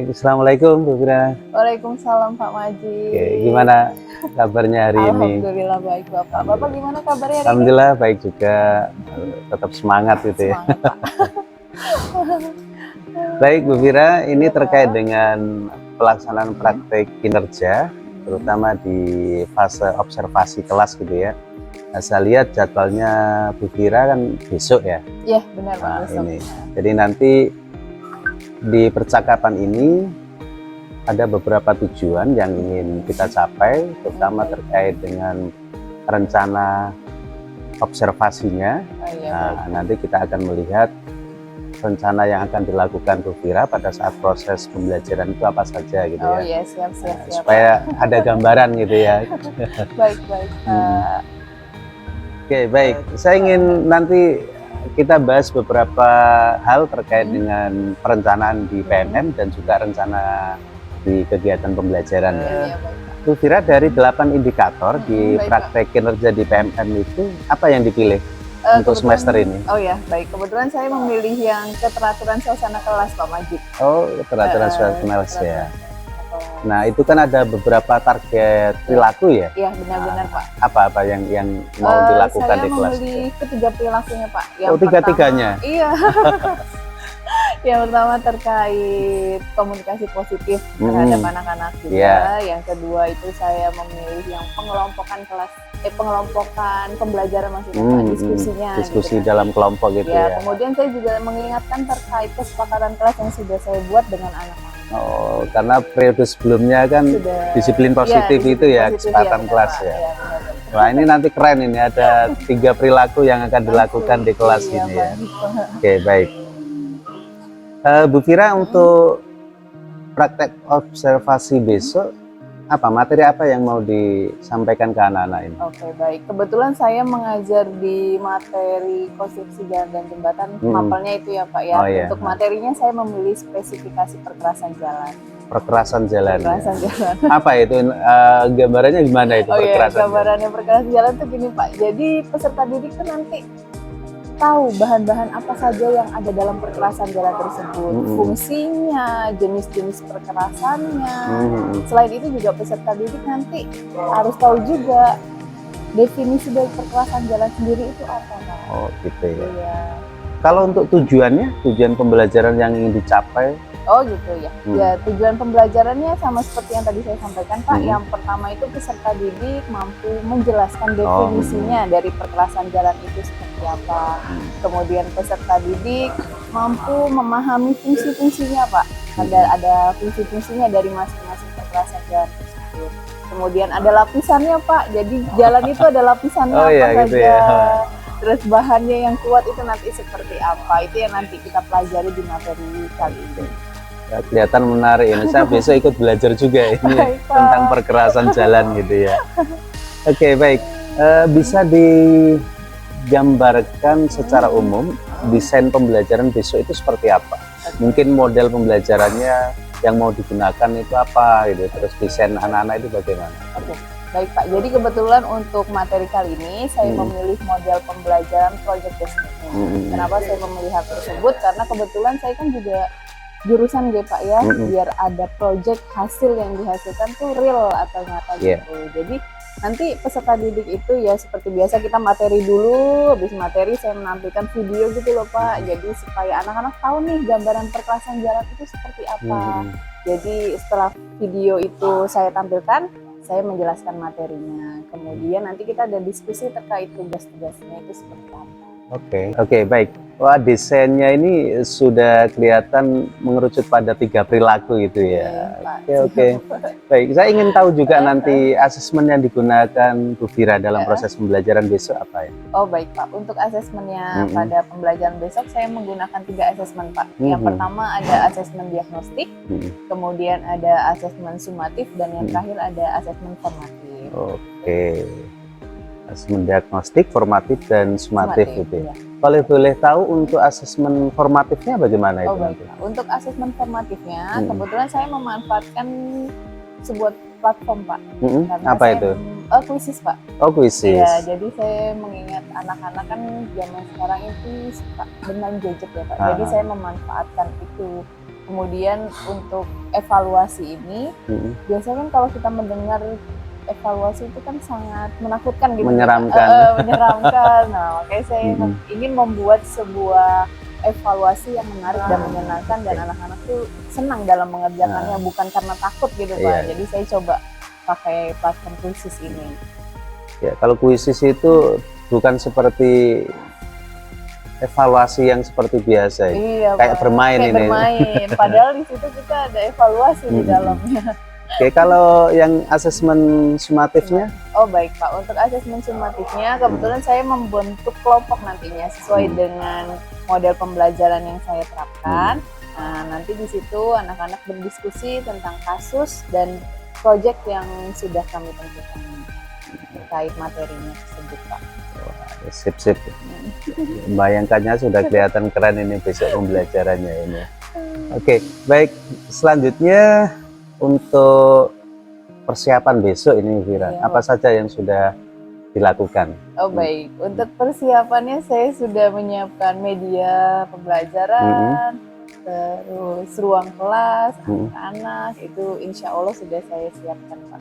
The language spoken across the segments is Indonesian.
Assalamualaikum Bu Fira. Waalaikumsalam Pak Maji. Oke, gimana kabarnya hari ini? Alhamdulillah baik Bapak. Bapak gimana kabarnya hari ini? Alhamdulillah baik juga, tetap semangat gitu ya. Semangat Pak. Baik Bu Fira, ini Iya, terkait Pak. dengan pelaksanaan praktek kinerja, terutama di fase observasi kelas gitu ya. Nah, saya lihat jadwalnya Bu Fira kan besok ya. Iya benar Pak, Nah, besok. ini. Jadi nanti di percakapan ini ada beberapa tujuan yang ingin kita capai, terutama terkait dengan rencana observasinya. Oh, iya, Nah, nanti kita akan melihat rencana yang akan dilakukan Bu Fira pada saat proses pembelajaran itu apa saja gitu Oh ya. iya, siap Supaya ada gambaran gitu ya. Baik Pak. Oke, baik. Saya ingin nanti kita bahas beberapa hal terkait dengan perencanaan di PMM dan juga rencana di kegiatan pembelajaran ya. Iya baik Pak. Bu Fira, dari 8 indikator di Baik, praktek kinerja di PMM itu apa yang dipilih untuk Kebetulan- semester ini? Oh ya, baik. Kebetulan saya memilih yang keteraturan suasana kelas Pak Majid. Oh, peraturan suasana kelas ya. Kelas. Nah, itu kan ada beberapa target perilaku ya. Iya benar-benar Pak. Apa-apa yang mau dilakukan Saya di kelas? memilih ketiga perilakunya Pak. Oh, tiga-tiganya? Iya. Yang pertama terkait komunikasi positif terhadap anak-anak juga. Iya. Yang kedua itu saya memilih yang pengelompokan kelas, pengelompokan pembelajaran maksudnya Pak, diskusinya. Diskusi gitu. dalam kelompok gitu Ya, ya. kemudian saya juga mengingatkan terkait kesepakatan kelas yang sudah saya buat dengan anak-anak. Oh, karena periode sebelumnya kan Sudah, disiplin positif disiplin itu ya, positif, kesempatan benar, kelas Pak. ya. Iya, benar. Wah, ini nanti keren ini, ada 3 perilaku yang akan dilakukan di kelas Iya, ini ya. Pak. Oke, baik. Bu Fira, untuk praktek observasi besok, apa materi apa yang mau disampaikan ke anak-anak ini? Oke, baik. Kebetulan saya mengajar di materi konstruksi jalan dan jembatan, mapelnya itu ya Pak ya. Oh, iya. Untuk materinya saya memilih spesifikasi perkerasan jalan. Perkerasan jalan. Perkerasan Ya. jalan. Apa itu? Gambarannya gimana itu Oh iya, perkerasan jalan? gambarannya perkerasan jalan tuh gini Pak. Jadi peserta didik tuh nanti tahu bahan-bahan apa saja yang ada dalam perkerasan jalan tersebut, fungsinya, jenis-jenis perkerasannya. Selain itu juga peserta didik nanti harus tahu juga definisi dari perkerasan jalan sendiri itu apa, Pak? Oh, gitu ya. Iya. Kalau untuk tujuannya, tujuan pembelajaran yang ingin dicapai, Oh gitu ya. Ya, tujuan pembelajarannya sama seperti yang tadi saya sampaikan Pak. Yang pertama itu peserta didik mampu menjelaskan definisinya dari perkerasan jalan itu seperti apa. Kemudian peserta didik mampu memahami fungsi-fungsinya Pak. Ada fungsi-fungsinya dari masing-masing perkerasan jalan tersebut. Kemudian ada lapisannya Pak. Jadi jalan itu ada lapisannya Oh, apa iya, saja. gitu ya. Terus bahannya yang kuat itu nanti seperti apa. Itu yang nanti kita pelajari di materi kali ini. ya, kelihatan menarik ini. Saya besok ikut belajar juga ini Baik, Pak. tentang perkerasan jalan gitu ya. Oke, baik. Bisa digambarkan secara umum desain pembelajaran besok itu seperti apa? Mungkin model pembelajarannya yang mau digunakan itu apa gitu. Terus desain anak-anak itu bagaimana? Oke, baik Pak. Jadi kebetulan untuk materi kali ini saya memilih model pembelajaran project based learning. Kenapa saya memilih hal tersebut? Karena kebetulan saya kan juga jurusan G Pak ya, biar ada project hasil yang dihasilkan tuh real atau nyata gitu. Jadi nanti peserta didik itu ya seperti biasa kita materi dulu, habis materi saya menampilkan video gitu loh Pak. Jadi supaya anak-anak tahu nih gambaran perkerasan jalan itu seperti apa. Jadi setelah video itu saya tampilkan, saya menjelaskan materinya. Kemudian nanti kita ada diskusi terkait tugas-tugasnya itu seperti apa. Oke, baik. Wah, desainnya ini sudah kelihatan mengerucut pada 3 perilaku gitu ya. Oke. Baik, saya ingin tahu juga nanti asesmen yang digunakan Bu Fira dalam proses pembelajaran besok apa ya? Oh baik Pak, untuk asesmennya pada pembelajaran besok saya menggunakan 3 asesmen Pak. Yang pertama ada asesmen diagnostik, kemudian ada asesmen sumatif, dan yang terakhir ada asesmen formatif. Oke. Asesmen diagnostik, formatif, dan sumatif gitu ya. Iya. Kalau boleh tahu untuk asesmen formatifnya bagaimana itu? Baik Pak. Untuk asesmen formatifnya kebetulan saya memanfaatkan sebuah platform Pak. Apa itu? Quizzes Pak. Oh, Quizzes. Iya, jadi saya mengingat anak-anak kan zaman sekarang itu suka bermain gadget ya Pak. Jadi saya memanfaatkan itu Kemudian untuk evaluasi ini, biasanya kan kalau kita mendengar evaluasi itu kan sangat menakutkan gitu, menyeramkan. menyeramkan. Nah, makanya saya ingin membuat sebuah evaluasi yang menarik dan menyenangkan, dan anak-anak tuh senang dalam mengerjakannya, bukan karena takut gitu Pak. Jadi saya coba pakai platform Quizzes ini. Ya, kalau Quizzes itu bukan seperti evaluasi yang seperti biasa, kayak bermain kayak ini. Bermain. Padahal di situ kita ada evaluasi di dalamnya. Oke, kalau yang asesmen sumatifnya? Oh baik Pak, untuk asesmen sumatifnya kebetulan saya membentuk kelompok nantinya sesuai dengan model pembelajaran yang saya terapkan. Nah, nanti di situ anak-anak berdiskusi tentang kasus dan proyek yang sudah kami tentukan terkait materinya tersebut Pak. Sip. Bayangkannya sudah kelihatan keren ini besok pembelajarannya ini. Oke, baik. Selanjutnya untuk persiapan besok ini Vira, apa saja yang sudah dilakukan? Oh baik, untuk persiapannya saya sudah menyiapkan media pembelajaran, terus ruang kelas, anak-anak, itu insya Allah sudah saya siapkan Pak.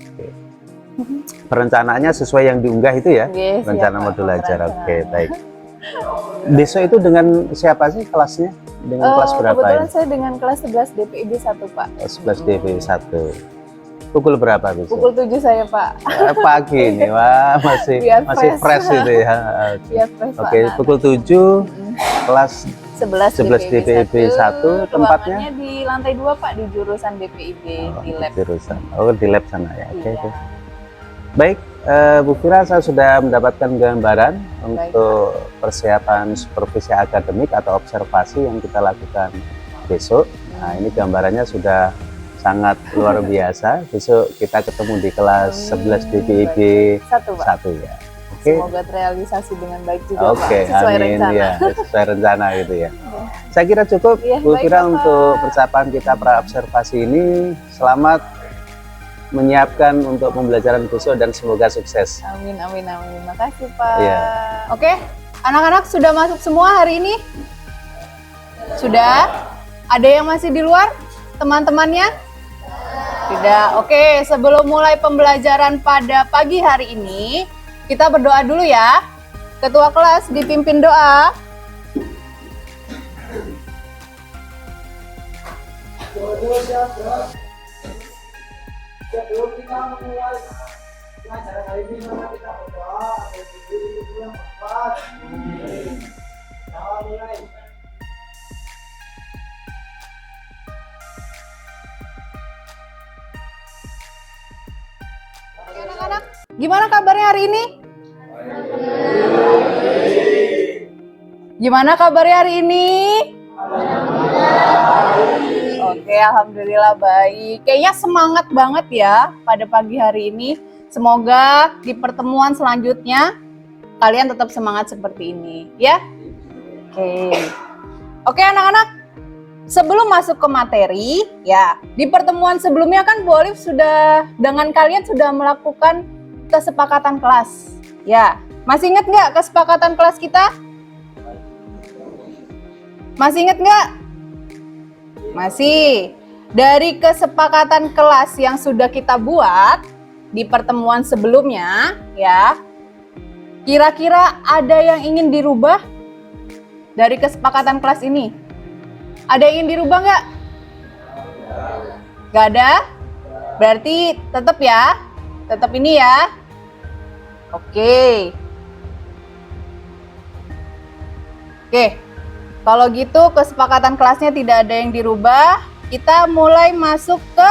Perencanaannya sesuai yang diunggah itu ya? Rencana modul ajar. Oke, baik. Besok itu dengan siapa sih kelasnya? Dengan kelas berapa? Kebetulan saya dengan kelas 11 DPIB 1 Pak. 11 DPIB 1. Pukul berapa besok? Pukul 7 saya Pak. Pagi nih, wah masih fresh itu ya. Oke, pukul 7 kelas 11 DPIB 1, tempatnya di lantai 2 Pak, di jurusan DPIB, di lab. Di lab sana ya. Oke. Baik, Bu Vira, saya sudah mendapatkan gambaran untuk persiapan supervisi akademik atau observasi yang kita lakukan besok. Nah, ini gambarannya sudah sangat luar biasa. Besok kita ketemu di kelas 11 DPIB 1 ya. Oke. Semoga terrealisasi dengan baik juga Pak, sesuai rencana. Ya, sesuai rencana gitu ya. Saya kira cukup Bu Vira untuk persiapan kita pra observasi ini. Selamat menyiapkan untuk pembelajaran besok dan semoga sukses. Amin. Makasih Pak. Ya. Oke, anak-anak sudah masuk semua hari ini? Sudah? Ada yang masih di luar? Teman-temannya? Tidak. Oke, sebelum mulai pembelajaran pada pagi hari ini, kita berdoa dulu ya. Ketua kelas dipimpin doa. Sebelum kita memulai pelajaran hari ini, mari kita berdoa agar diri itu yang tepat. Mulai. Oke anak-anak, gimana kabarnya hari ini? Gimana kabarnya hari ini? Oke, alhamdulillah baik. Kayaknya semangat banget ya pada pagi hari ini. Semoga di pertemuan selanjutnya kalian tetap semangat seperti ini, ya. Oke anak-anak. Sebelum masuk ke materi, ya di pertemuan sebelumnya kan Bu Olive sudah dengan kalian sudah melakukan kesepakatan kelas. Ya, masih ingat nggak kesepakatan kelas kita? Masih ingat nggak? Masih. Dari kesepakatan kelas yang sudah kita buat di pertemuan sebelumnya, ya, kira-kira ada yang ingin dirubah dari kesepakatan kelas ini? Ada yang ingin dirubah nggak? Nggak ada? Berarti tetap ya? Tetap ini ya? Oke. Kalau gitu kesepakatan kelasnya tidak ada yang dirubah. Kita mulai masuk ke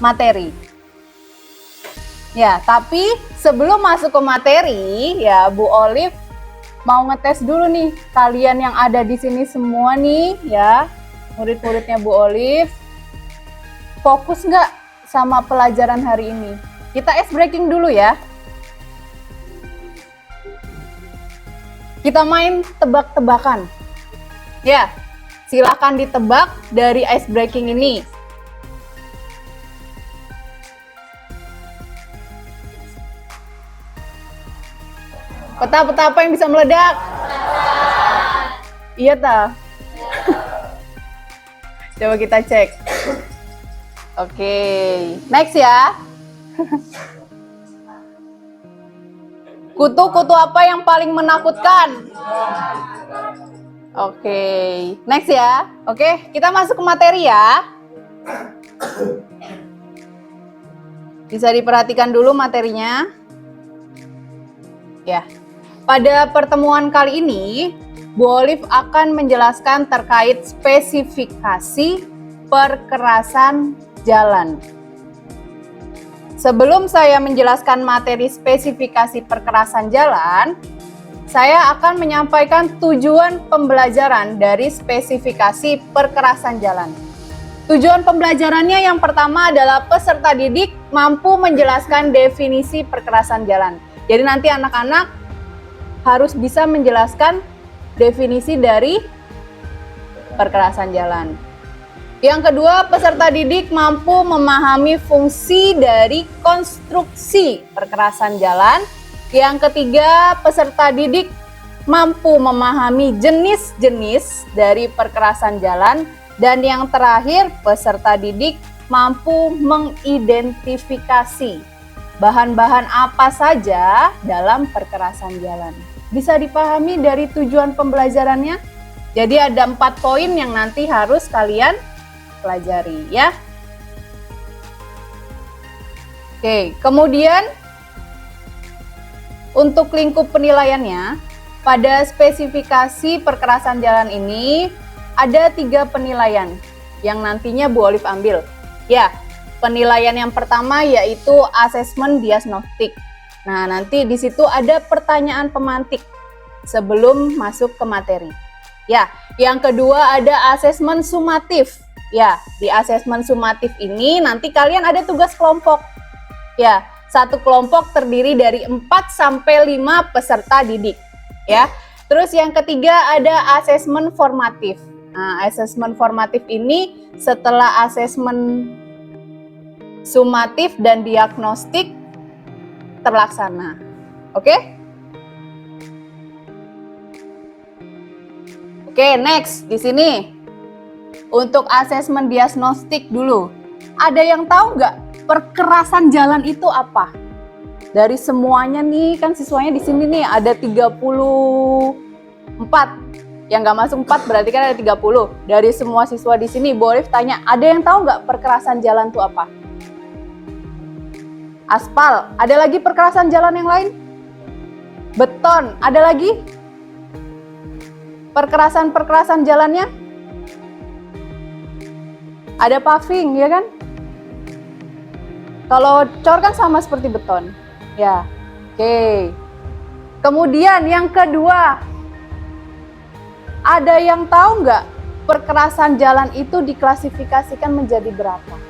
materi. Ya, tapi sebelum masuk ke materi, ya Bu Olive mau ngetes dulu nih kalian yang ada di sini semua nih, ya murid-muridnya Bu Olive, fokus nggak sama pelajaran hari ini? Kita ice breaking dulu ya. Kita main tebak-tebakan. Ya, silakan ditebak dari ice breaking ini. Peta-peta apa yang bisa meledak? Iya ta. Coba kita cek. Oke, next ya. Kutu-kutu apa yang paling menakutkan? Oke, next ya. Oke, kita masuk ke materi ya. Bisa diperhatikan dulu materinya. Ya. Pada pertemuan kali ini, Bu Olive akan menjelaskan terkait spesifikasi perkerasan jalan. Sebelum saya menjelaskan materi spesifikasi perkerasan jalan, saya akan menyampaikan tujuan pembelajaran dari spesifikasi perkerasan jalan. Tujuan pembelajarannya yang pertama adalah peserta didik mampu menjelaskan definisi perkerasan jalan. Jadi nanti anak-anak harus bisa menjelaskan definisi dari perkerasan jalan. Yang kedua, peserta didik mampu memahami fungsi dari konstruksi perkerasan jalan. Yang ketiga, peserta didik mampu memahami jenis-jenis dari perkerasan jalan. Dan yang terakhir, peserta didik mampu mengidentifikasi bahan-bahan apa saja dalam perkerasan jalan. Bisa dipahami dari tujuan pembelajarannya? Jadi ada 4 poin yang nanti harus kalian pelajari ya. Oke, kemudian untuk lingkup penilaiannya, pada spesifikasi perkerasan jalan ini ada 3 penilaian yang nantinya Bu Olive ambil. Ya, penilaian yang pertama yaitu asesmen diagnostik. Nah, nanti di situ ada pertanyaan pemantik sebelum masuk ke materi. Ya, yang kedua ada asesmen sumatif. Ya, di asesmen sumatif ini nanti kalian ada tugas kelompok. Ya, satu kelompok terdiri dari 4 sampai 5 peserta didik. Ya. Terus yang ketiga ada asesmen formatif. Nah, asesmen formatif ini setelah asesmen sumatif dan diagnostik terlaksana. Oke? Oke, next di sini untuk asesmen diagnostik dulu. Ada yang tahu nggak perkerasan jalan itu apa? Dari semuanya nih, kan siswanya di sini nih ada 34. Yang nggak masuk 4 berarti kan ada 30. Dari semua siswa di sini, Bu Olive tanya, ada yang tahu nggak perkerasan jalan itu apa? Aspal, ada lagi perkerasan jalan yang lain? Beton, ada lagi? Perkerasan jalannya? Ada paving, ya kan? Kalau cor kan sama seperti beton. Ya, oke. Kemudian yang kedua, ada yang tahu nggak perkerasan jalan itu diklasifikasikan menjadi berapa?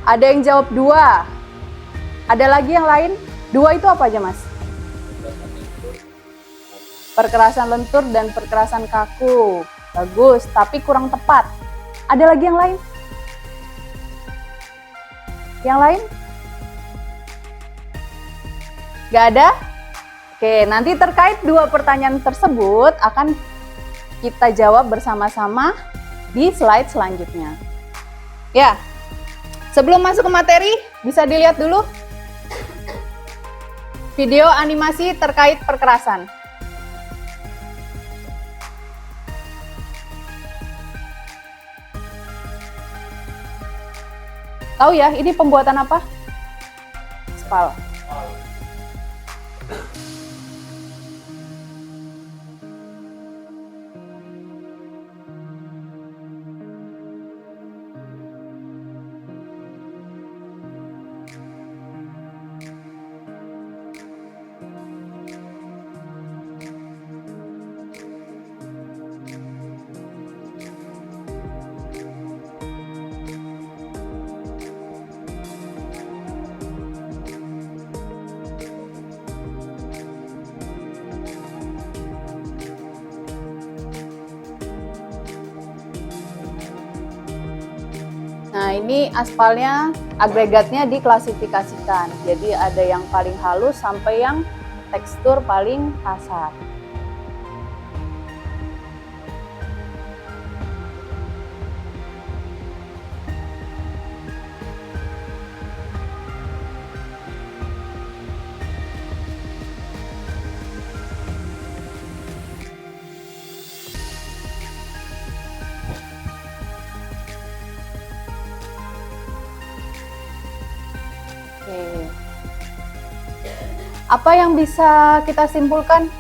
Ada yang jawab 2. Ada lagi yang lain? 2 itu apa aja, Mas? Perkerasan lentur dan perkerasan kaku. Bagus, tapi kurang tepat. Ada lagi yang lain? Yang lain? Nggak ada? Oke, nanti terkait 2 pertanyaan tersebut akan kita jawab bersama-sama di slide selanjutnya. Ya, sebelum masuk ke materi, bisa dilihat dulu video animasi terkait perkerasan. Tahu ya, ini pembuatan apa? Aspal. Nah, ini aspalnya, agregatnya diklasifikasikan. Jadi ada yang paling halus sampai yang tekstur paling kasar. Apa yang bisa kita simpulkan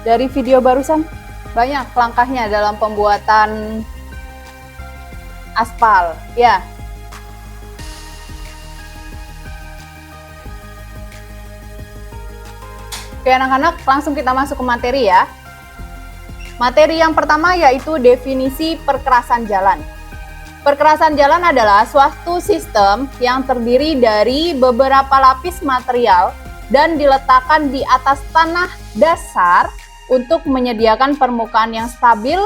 dari video barusan? Banyak langkahnya dalam pembuatan aspal, ya. Oke anak-anak, langsung kita masuk ke materi ya. Materi yang pertama yaitu definisi perkerasan jalan. Perkerasan jalan adalah suatu sistem yang terdiri dari beberapa lapis material dan diletakkan di atas tanah dasar untuk menyediakan permukaan yang stabil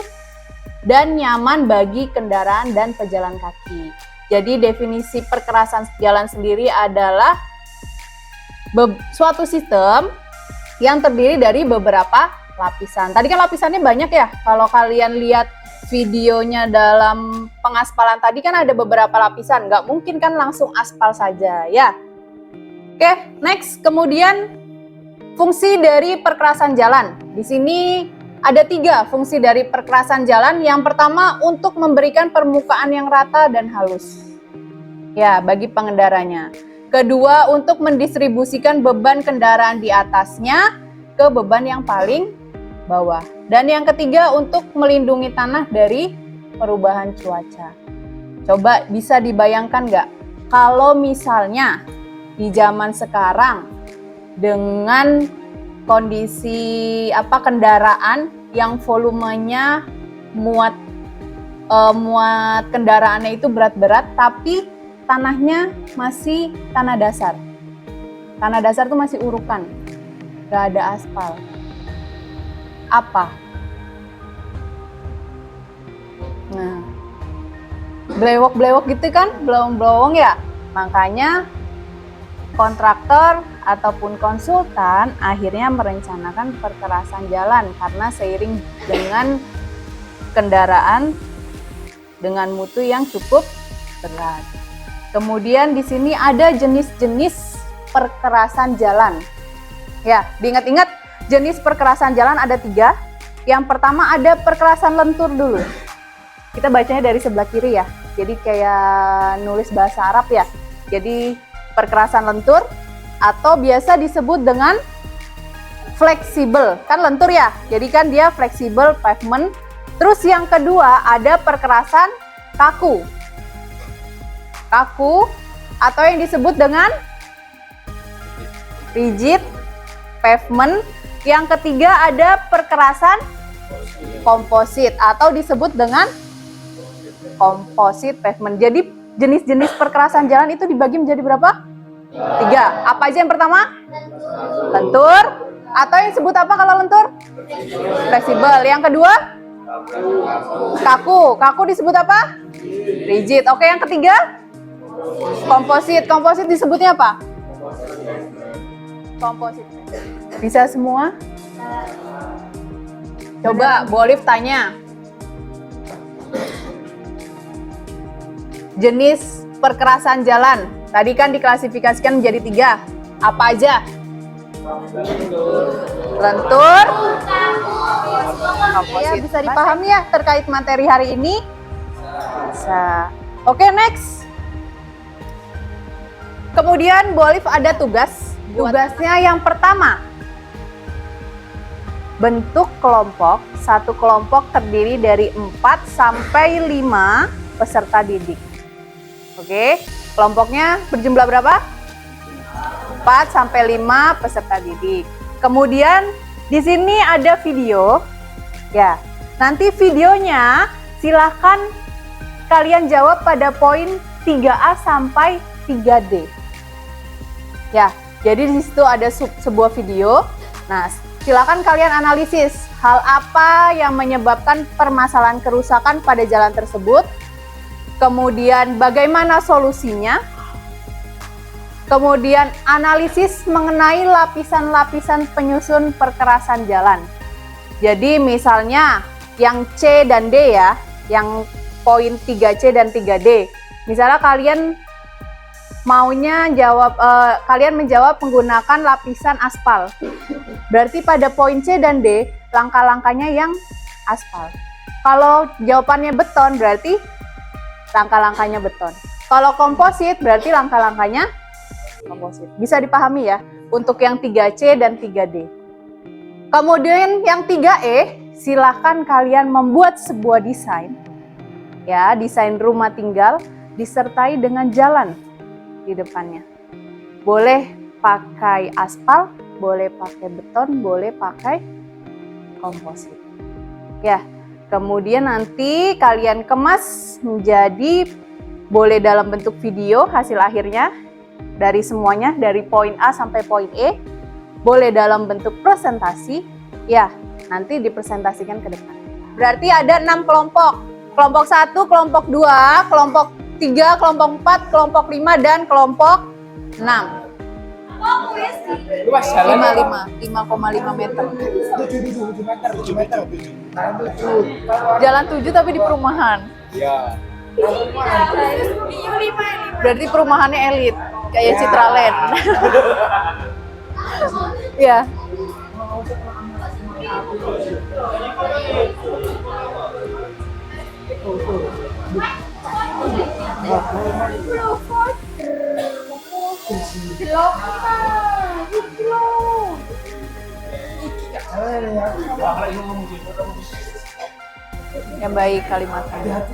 dan nyaman bagi kendaraan dan pejalan kaki. Jadi definisi perkerasan jalan sendiri adalah suatu sistem yang terdiri dari beberapa lapisan. Tadi kan lapisannya banyak ya. Kalau kalian lihat videonya dalam pengaspalan tadi kan ada beberapa lapisan. Nggak mungkin kan langsung aspal saja ya. Oke, next. Kemudian fungsi dari perkerasan jalan. Di sini ada 3 fungsi dari perkerasan jalan. Yang pertama untuk memberikan permukaan yang rata dan halus. Ya, bagi pengendaranya. Kedua, untuk mendistribusikan beban kendaraan di atasnya ke beban yang paling bawah. Dan yang ketiga, untuk melindungi tanah dari perubahan cuaca. Coba bisa dibayangkan nggak? Kalau misalnya di zaman sekarang dengan kondisi kendaraan yang volumenya muat kendaraannya itu berat-berat, tapi tanahnya masih tanah dasar. Tanah dasar itu masih urukan, gak ada aspal. Apa? Nah, blewok-blewok gitu kan, belowong-belowong ya. Makanya kontraktor ataupun konsultan akhirnya merencanakan perkerasan jalan karena seiring dengan kendaraan dengan mutu yang cukup berat. Kemudian di sini ada jenis-jenis perkerasan jalan. Ya, diingat-ingat jenis perkerasan jalan ada 3. Yang pertama ada perkerasan lentur dulu. Kita bacanya dari sebelah kiri ya. Jadi kayak nulis bahasa Arab ya. Jadi perkerasan lentur atau biasa disebut dengan fleksibel. Kan lentur ya. Jadi kan dia fleksibel pavement. Terus yang kedua ada perkerasan kaku. Kaku atau yang disebut dengan rigid pavement. Yang ketiga ada perkerasan komposit atau disebut dengan composite pavement. Jadi jenis-jenis perkerasan jalan itu dibagi menjadi berapa? 3. Apa aja yang pertama? Lentur. Atau yang disebut apa kalau lentur? Fleksibel. Yang kedua? Kaku. Kaku disebut apa? Rigid. Oke, yang ketiga? Komposit. Komposit disebutnya apa? Komposit. Bisa semua? Coba Bu Olive tanya. Jenis perkerasan jalan. Tadi kan diklasifikasikan menjadi 3. Apa aja? Lentur. Ya, bisa dipahami ya terkait materi hari ini? Bisa. Oke, next. Kemudian Bu Olive ada tugas. Tugasnya yang pertama, bentuk kelompok. Satu kelompok terdiri dari 4 sampai 5 peserta didik. Oke, kelompoknya berjumlah berapa? 4 sampai 5 peserta didik. Kemudian di sini ada video. Ya, nanti videonya silahkan kalian jawab pada poin 3A sampai 3D. Ya, jadi di situ ada sebuah video. Nah, silakan kalian analisis hal apa yang menyebabkan permasalahan kerusakan pada jalan tersebut. Kemudian bagaimana solusinya? Kemudian analisis mengenai lapisan-lapisan penyusun perkerasan jalan. Jadi misalnya yang C dan D ya, yang poin 3C dan 3D. Misalnya kalian maunya kalian menjawab menggunakan lapisan aspal. Berarti pada poin C dan D, langkah-langkahnya yang aspal. Kalau jawabannya beton, berarti langkah-langkahnya beton. Kalau komposit, berarti langkah-langkahnya komposit. Bisa dipahami ya? untuk yang 3C dan 3D. Kemudian yang 3E, silakan kalian membuat sebuah desain. Ya, desain rumah tinggal disertai dengan jalan di depannya. Boleh pakai aspal, boleh pakai beton, boleh pakai komposit. Ya, kemudian nanti kalian kemas menjadi boleh dalam bentuk video hasil akhirnya dari semuanya, dari poin A sampai poin E. Boleh dalam bentuk presentasi, ya nanti dipresentasikan ke depan. Berarti ada 6 kelompok. Kelompok 1, kelompok 2, kelompok 3, kelompok 4, kelompok 5, dan kelompok 6. Luas jalan 5,5 meter. 7 meter. Nah, 7. Jalan 7 tapi di perumahan. Ya. Berarti perumahannya elit, kayak Citraland. Ya. Yang baik kalimatnya.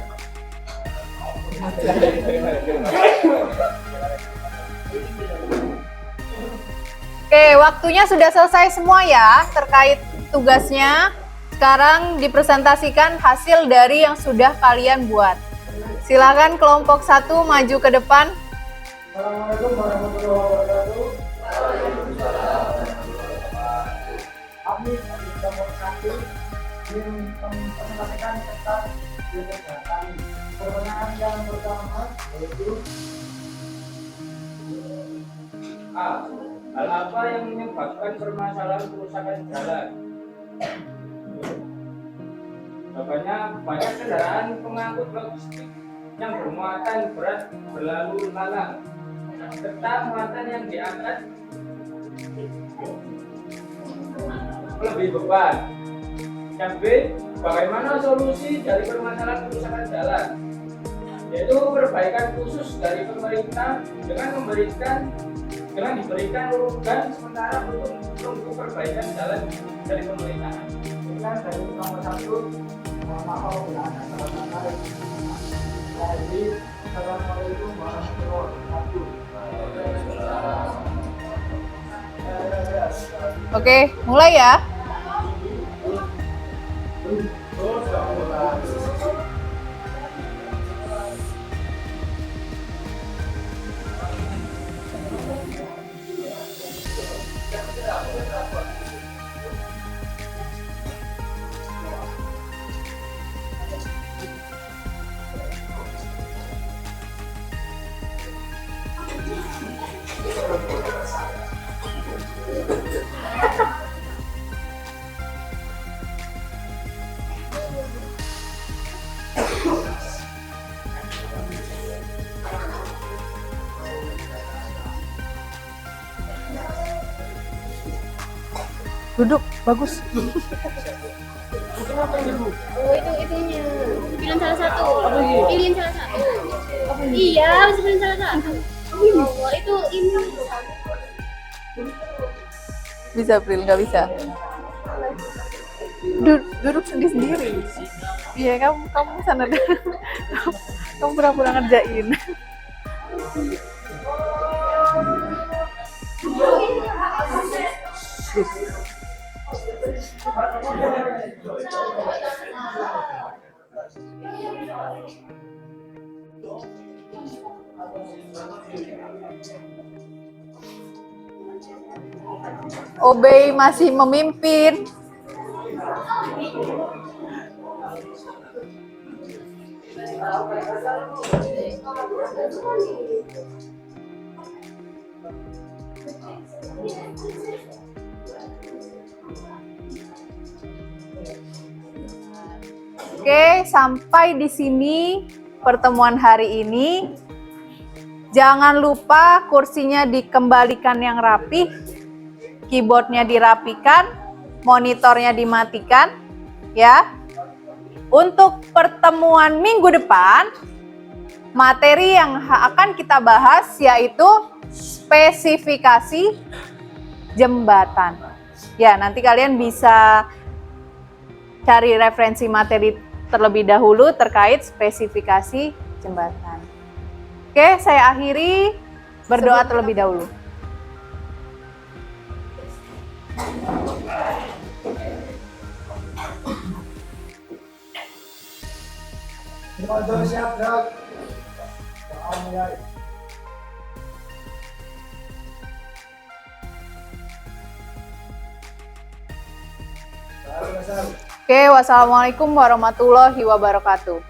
Oke, waktunya sudah selesai semua ya terkait tugasnya. Sekarang dipresentasikan hasil dari yang sudah kalian buat. Silakan kelompok 1 maju ke depan. Assalamualaikum warahmatullahi wabarakatuh. Kami kelompok 1 ingin mempresentasikan tentang kegiatan kami. Pertanyaan yang pertama yaitu A. Hal apa yang menyebabkan permasalahan kerusakan jalan? Jawabannya, banyak kendaraan pengangkut logistik yang bermuatan berat berlalu lalang, serta muatan yang diangkat lebih beban. Yang B, bagaimana solusi dari permasalahan kerusakan jalan? Yaitu perbaikan khusus dari pemerintah dengan diberikan urutan sementara untuk perbaikan jalan dari pemerintahan. Sekian dari nomor 1. Mohon maaf apabila ada salah kata. Jadi, assalamualaikum warahmatullahi wabarakatuh. Oke, mulai ya. Duduk, bagus. Oh itu itunya pilihan salah satu. Pilihan salah satu. Iya, masih pilihan salah satu. Oh itu ini. Bisa, April, nggak bisa. Duduk sendiri. Iya, kamu sana deh. Kamu pura-pura ngerjain. Obey masih memimpin. Oke, sampai di sini pertemuan hari ini. Jangan lupa kursinya dikembalikan yang rapi, keyboardnya dirapikan, monitornya dimatikan, ya. Untuk pertemuan minggu depan, materi yang akan kita bahas yaitu spesifikasi jembatan. Ya, nanti kalian bisa cari referensi materi terlebih dahulu terkait spesifikasi jembatan. Oke, saya akhiri berdoa terlebih dahulu. Modal siap, Dok. Doa mulai. Oke, wassalamualaikum warahmatullahi wabarakatuh.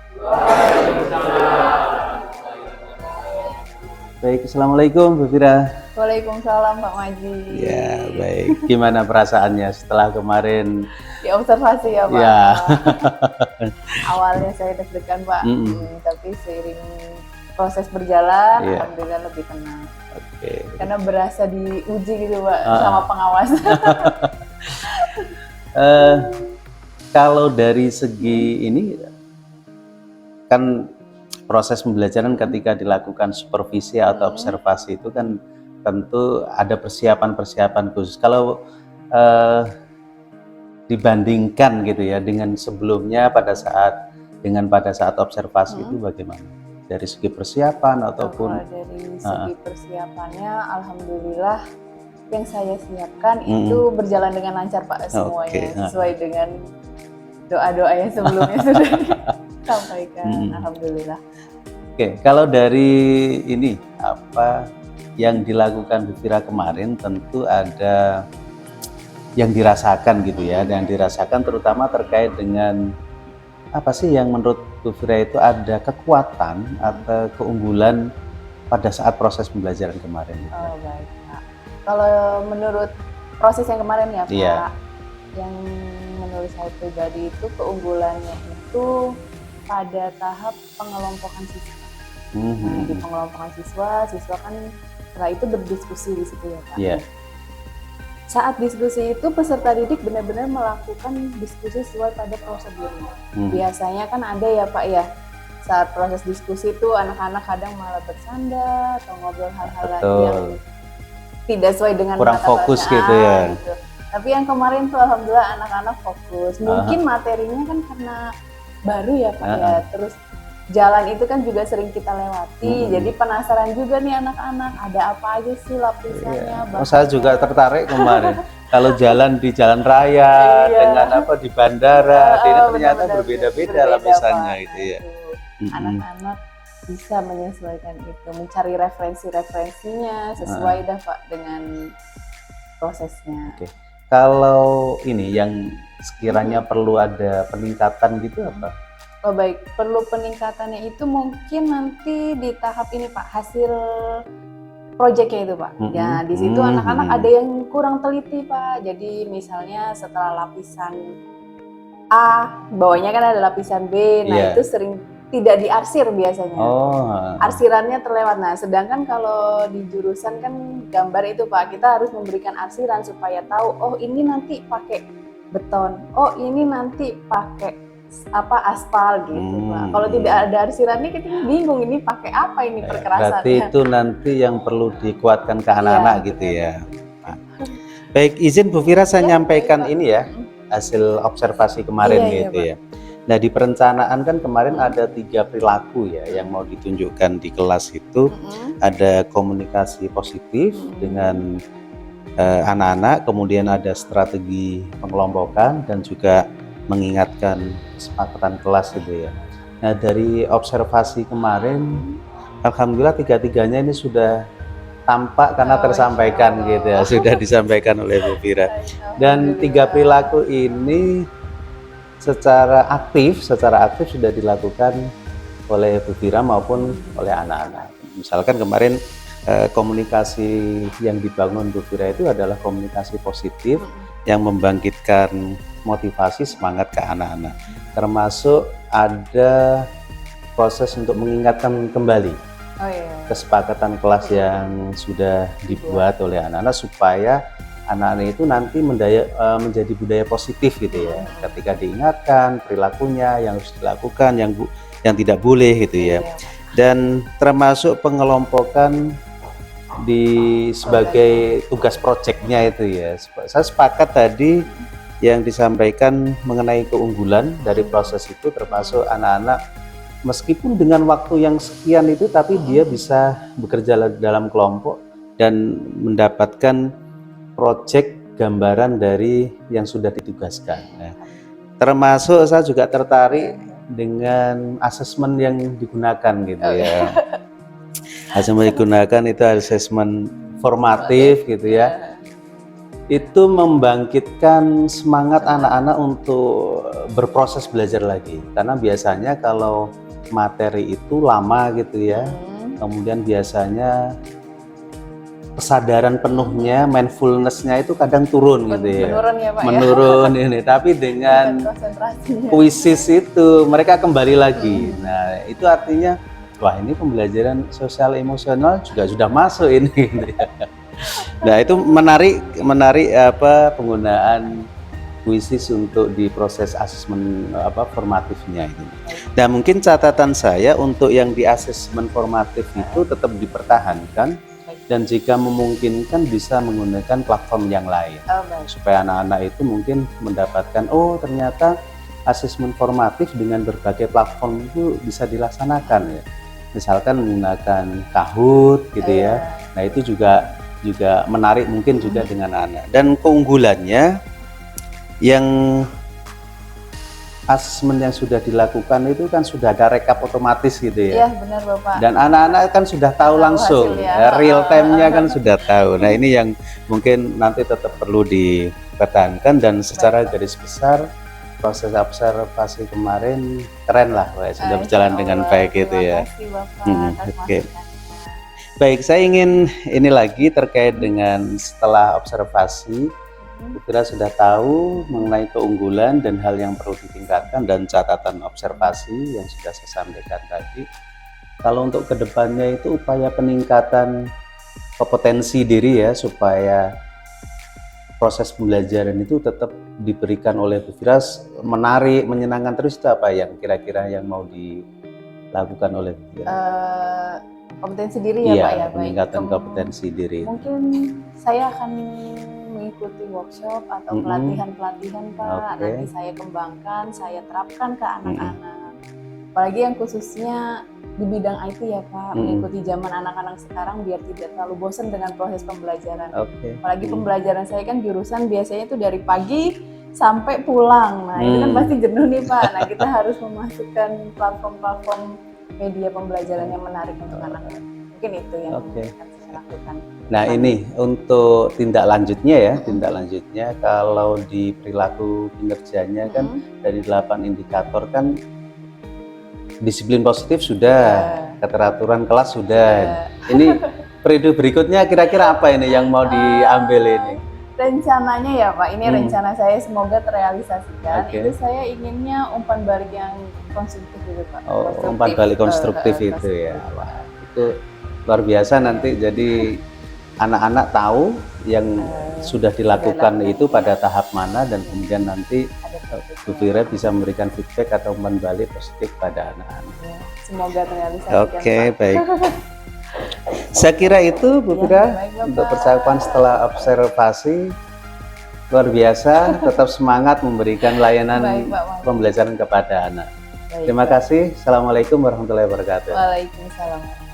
Baik, assalamualaikum Bu Fira. Waalaikumsalam Pak Maji. Ya, baik. Gimana perasaannya setelah kemarin? Observasi ya Pak. Ya. Awalnya saya deg-degan Pak, Mm-mm. tapi seiring proses berjalan, Iya. alhamdulillah lebih tenang. Oke. Karena berasa diuji gitu Pak Ah. sama pengawas. Kalau dari segi ini kan proses pembelajaran ketika dilakukan supervisi atau observasi itu kan tentu ada persiapan-persiapan khusus. Kalau dibandingkan gitu ya dengan sebelumnya pada saat observasi itu bagaimana? Dari segi persiapan ataupun Kalau dari segi persiapannya, alhamdulillah yang saya siapkan itu berjalan dengan lancar Pak semuanya, Oke. sesuai dengan doa-doa yang sebelumnya sudah disampaikan. Alhamdulillah. Oke, kalau dari ini apa yang dilakukan Bu Fira kemarin tentu ada yang dirasakan gitu ya, yang dirasakan terutama terkait dengan apa sih yang menurut Bu Fira itu ada kekuatan atau keunggulan pada saat proses pembelajaran kemarin. Oh baik Pak. Kalau menurut proses yang kemarin ya Pak, Iya. yang menurut saya pribadi itu keunggulannya itu pada tahap pengelompokan siswa. Nah, di pengelompokan siswa kan setelah itu berdiskusi di situ ya Pak. Iya. Saat diskusi itu peserta didik benar-benar melakukan diskusi sesuai pada prosedurnya. Biasanya kan ada ya Pak ya, saat proses diskusi itu anak-anak kadang malah bersandar atau ngobrol hal-hal yang tidak sesuai dengan kurang mata fokus bacaan, gitu ya. gitu. Tapi yang kemarin tuh alhamdulillah anak-anak fokus. Mungkin materinya kan karena baru ya Pak ya, terus jalan itu kan juga sering kita lewati, jadi penasaran juga nih anak-anak ada apa aja sih lapisannya. Oh, saya juga tertarik kemarin. Kalau jalan di jalan raya dengan apa di bandara, ini ternyata berbeda-beda lapisannya Pak. itu ya. Anak-anak bisa menyesuaikan itu, mencari referensi-referensinya sesuai dah Pak dengan prosesnya. Oke. Kalau ini yang sekiranya perlu ada peningkatan gitu apa? Oh baik, perlu peningkatannya itu mungkin nanti di tahap ini Pak, hasil proyeknya itu Pak. Ya di situ anak-anak ada yang kurang teliti Pak. Jadi misalnya setelah lapisan A, bawahnya kan ada lapisan B. Nah itu sering tidak diarsir biasanya. Arsirannya terlewat. Nah sedangkan kalau di jurusan kan gambar itu Pak, kita harus memberikan arsiran supaya tahu, oh ini nanti pakai beton, oh ini nanti pakai aspal gitu Pak. Kalau tidak ada arsirannya kita bingung ini pakai apa ini perkerasan. Berarti itu nanti yang perlu dikuatkan ke anak-anak gitu ya. Baik, izin Bu Fira saya nyampaikan ini ya hasil observasi kemarin gitu ya. Nah di perencanaan kan kemarin ada 3 perilaku ya yang mau ditunjukkan di kelas itu. Ada komunikasi positif dengan anak-anak, kemudian ada strategi pengelompokan dan juga mengingatkan kesepakatan kelas gitu ya. Nah dari observasi kemarin, alhamdulillah 3-tiganya ini sudah tampak karena tersampaikan gitu ya, sudah disampaikan oleh Bu Fira. Dan 3 perilaku ini secara aktif sudah dilakukan oleh Bu Fira maupun oleh anak-anak. Misalkan kemarin komunikasi yang dibangun Bu Fira itu adalah komunikasi positif yang membangkitkan motivasi semangat ke anak-anak, termasuk ada proses untuk mengingatkan kembali kesepakatan kelas yang sudah dibuat oleh anak-anak supaya anak-anak itu nanti menjadi budaya positif gitu ya, ketika diingatkan perilakunya yang harus dilakukan, yang tidak boleh gitu ya. Dan termasuk pengelompokan sebagai tugas proyeknya itu ya. Saya sepakat tadi yang disampaikan mengenai keunggulan dari proses itu, termasuk anak-anak meskipun dengan waktu yang sekian itu tapi dia bisa bekerja dalam kelompok dan mendapatkan proyek gambaran dari yang sudah ditugaskan. Nah, termasuk saya juga tertarik dengan asesmen yang digunakan gitu ya. Asesmen digunakan itu asesmen formatif gitu ya. Itu membangkitkan semangat anak-anak untuk berproses belajar lagi. Karena biasanya kalau materi itu lama gitu ya, kemudian biasanya kesadaran penuhnya, mindfulness-nya itu kadang turun gitu ya. Menurun ya Pak menurun ini, tapi dengan kuisis itu mereka kembali lagi. Nah, itu artinya wah ini pembelajaran sosial emosional juga sudah masuk ini gitu ya. Nah, itu menarik apa penggunaan kuisis untuk di proses asesmen formatifnya ini. Dan mungkin catatan saya untuk yang di asesmen formatif itu tetap dipertahankan dan jika memungkinkan bisa menggunakan platform yang lain supaya anak-anak itu mungkin mendapatkan oh ternyata asesmen formatif dengan berbagai platform itu bisa dilaksanakan ya. Misalkan menggunakan Kahoot gitu ya. Nah, itu juga menarik mungkin juga dengan anak. Dan keunggulannya yang asesmen yang sudah dilakukan itu kan sudah ada rekap otomatis gitu ya. Iya benar Bapak. Dan anak-anak kan sudah tahu langsung, real time-nya kan sudah tahu. Nah, ini yang mungkin nanti tetap perlu dipertahankan dan secara garis besar proses observasi kemarin keren lah, sudah berjalan dengan baik gitu ya. Terima kasih Bapak. Oke. Baik, saya ingin ini lagi terkait dengan setelah observasi, kita sudah tahu mengenai keunggulan dan hal yang perlu ditingkatkan dan catatan observasi yang sudah saya sampaikan tadi. Kalau untuk kedepannya itu upaya peningkatan kompetensi diri ya supaya proses pembelajaran itu tetap diberikan oleh Bu Firas menarik, menyenangkan terus itu apa yang kira-kira yang mau dilakukan oleh Bu Firas? Kompetensi diri ya iya, Pak ya. Peningkatan kompetensi diri. Mungkin saya akan mengikuti workshop atau pelatihan-pelatihan Pak. Nanti saya kembangkan, saya terapkan ke anak-anak. Apalagi yang khususnya di bidang IT ya Pak, mengikuti zaman anak-anak sekarang biar tidak terlalu bosan dengan proses pembelajaran. Apalagi pembelajaran saya kan jurusan biasanya itu dari pagi sampai pulang. Nah, itu kan pasti jenuh nih Pak. Nah, kita harus memasukkan platform-platform media pembelajaran yang menarik untuk anak-anak. Mungkin itu yang akan saya lakukan. Nah, ini untuk tindak lanjutnya kalau di perilaku kinerjanya kan dari 8 indikator kan disiplin positif sudah, keteraturan kelas sudah. Ini periode berikutnya kira-kira apa ini yang mau diambil ini? Rencananya ya Pak, ini rencana saya semoga terrealisasikan. Itu saya inginnya umpan balik yang konstruktif itu Pak. Umpan balik konstruktif itu ya. Wah, itu luar biasa nanti jadi anak-anak tahu yang sudah dilakukan itu pada tahap mana dan kemudian nanti Bu Fira bisa memberikan feedback atau umpan balik positif pada anak-anak. Semoga terrealisasikan. Oke, baik. Saya kira itu Bu Fira untuk percakapan setelah observasi. Luar biasa, tetap semangat memberikan layanan pembelajaran kepada anak. Terima kasih. Assalamualaikum warahmatullahi wabarakatuh. Waalaikumsalam.